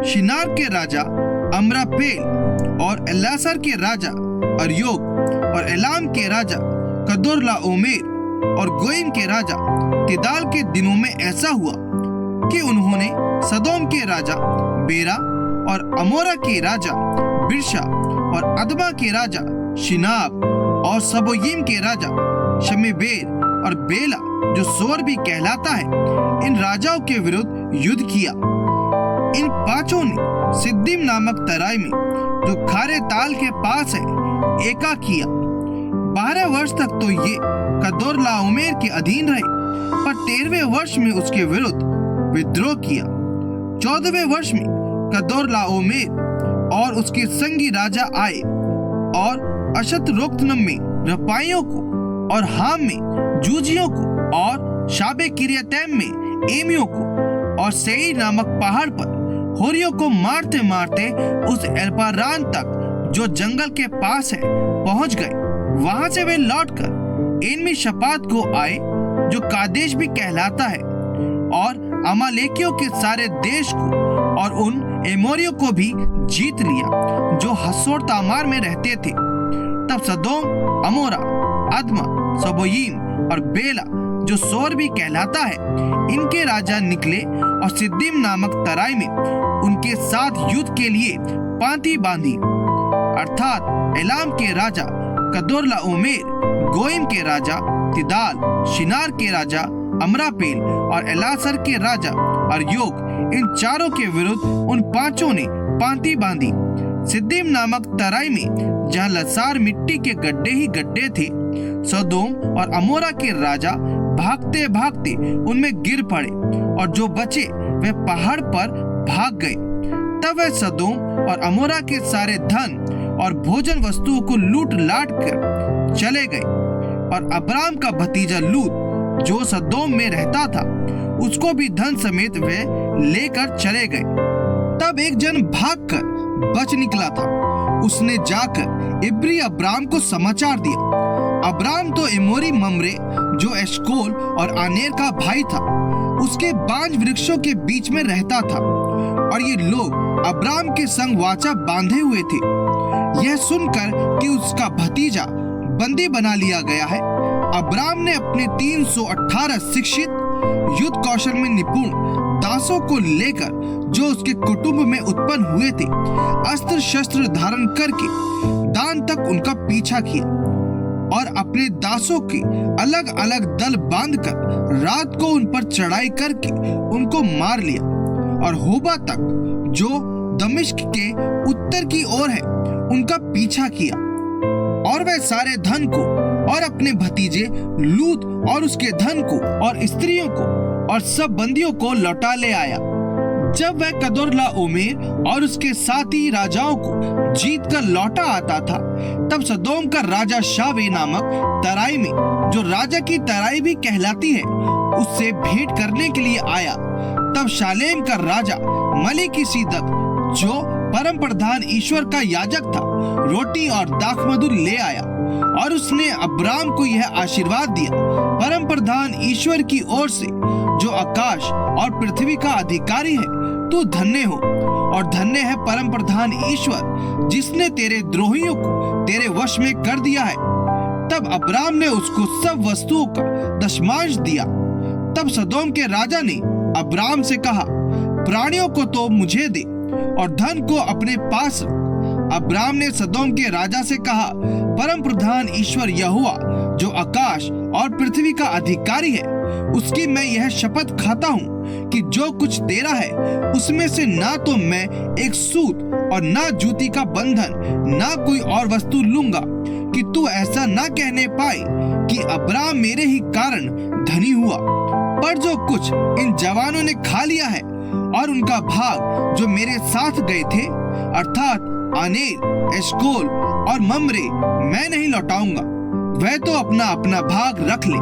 शिनार के राजा अम्रापेल और एलासर के राजा अर्योग और एलाम के राजा कदोर्लाओमेर और गोइम के राजा तिदाल के दिनों में ऐसा हुआ कि उन्होंने सदोम के राजा बेरा और अमोरा के राजा बिरशा और अदमा के राजा शिनाब और सबोयीम के राजा शमेबेर और बेला जो सोर भी कहलाता है, इन राजाओं के विरुद्ध युद्ध किया। इन पांचों ने सिद्दीम नामक तराई में जो खारे ताल के पास है एका किया। 12 वर्ष तक तो ये कदोर्लाओमेर के अधीन रहे, पर 13वें वर्ष में उसके विरुद्ध विद्रोह किया। 14वें वर्ष में कदोर्लाओमेर और उसके संगी राजा आए और अशतरोक्तनम में रपाइयों को और हाम में जूजियों को और शाबे किरियतैम में एमियों को और सेईर नामक पहाड़ पर होरियों को मारते मारते उस एल्पारान तक जो जंगल के पास है पहुंच गए। वहां से वे लौटकर एनमी शपात को आए जो कादेश भी कहलाता है, और अमालेकियों के सारे देश को और उन एमोरियों को भी जीत लिया जो हसोर तामार में रहते थे। तब सदोम, अमोरा, अदमा, सबोयीम और बेला जो सोर भी कहलाता है, इनके राजा निकले और सिद्दीम नामक तराई में उनके साथ युद्ध के लिए पांति बांधी, अर्थात एलाम के राजा कदोर्लाओमेर, गोइम के राजा तिदाल, शिनार के राजा अम्रापेल और एलासर के राजा अर्योग, इन चारों के विरुद्ध उन पांचों ने पांति बांधी। सिद्दीम नामक तराई में जहाँ लसार मिट्टी के गड्ढे ही गड्ढे थे, सदोम और अमोरा के राजा भागते भागते उनमें गिर पड़े, और जो बचे वे पहाड़ पर भाग गए। तब वे सदोम और अमोरा के सारे धन और भोजन वस्तुओं को लूट लाट कर चले गए, और अब्राम का भतीजा लूत जो सदोम में रहता था, उसको भी धन समेत वे लेकर चले गए। तब एक जन भागकर बच निकला था, उसने जाकर इब्री अब्राम को समाचार दिया। अब्राम तो एमोरी ममरे जो एशकोल और आनेर का भाई था, उसके बांज वृक्षों के बीच में रहता था, और ये लोग अब्राम के संग वाचा बांधे हुए थे। यह सुनकर कि उसका भतीजा बंदी बना लिया गया है, अब्राम ने अपने 318 शिक्षित युद्ध कौशल में निपुण दासों को लेकर जो उसके कुटुंब में उत्पन्न हुए थे, अस्त्र शस्त्र धारण करके दान तक उनका पीछा किया, और अपने दासों के अलग अलग दल बांधकर रात को उन पर चढ़ाई करके उनको मार लिया, और होबा तक जो दमिश्क के उत्तर की ओर है उनका पीछा किया, और वह सारे धन को और अपने भतीजे लूत और उसके धन को और स्त्रियों को और सब बंदियों को लौटा ले आया। जब वह कदोर्लाओमेर और उसके साथी राजाओं को जीत कर लौटा आता था, तब सदोम का राजा शावे नामक तराई में जो राजा की तराई भी कहलाती है, उससे भेंट करने के लिए आया। तब शालेम का राजा मलिकिसिदक जो परम प्रधान ईश्वर का याजक था, रोटी और दाखमधु ले आया, और उसने अब्राम को यह आशीर्वाद दिया, परम प्रधान ईश्वर की ओर से जो आकाश और पृथ्वी का अधिकारी है, तू धन्य हो, और धन्य है परम प्रधान ईश्वर जिसने तेरे द्रोहियों को तेरे वश में कर दिया है। तब अब्राम ने उसको सब वस्तुओं का दशमांश दिया। तब सदोम के राजा ने अब्राम से कहा, प्राणियों को तो मुझे दे और धन को अपने पास रख। अब्राम ने सदोम के राजा से कहा, परम प्रधान ईश्वर यहोवा जो आकाश और पृथ्वी का अधिकारी है, उसकी मैं यह शपथ खाता हूँ कि जो कुछ तेरा है उसमें से ना तो मैं एक सूत और ना जूती का बंधन ना कोई और वस्तु लूंगा, कि तू ऐसा ना कहने पाए कि अब्राम मेरे ही कारण धनी हुआ। पर जो कुछ इन जवानों ने खा लिया है और उनका भाग जो मेरे साथ गए थे, अर्थात आनेर, एशकोल और ममरे, मैं नहीं लौटाऊंगा। वह तो अपना अपना भाग रख ले।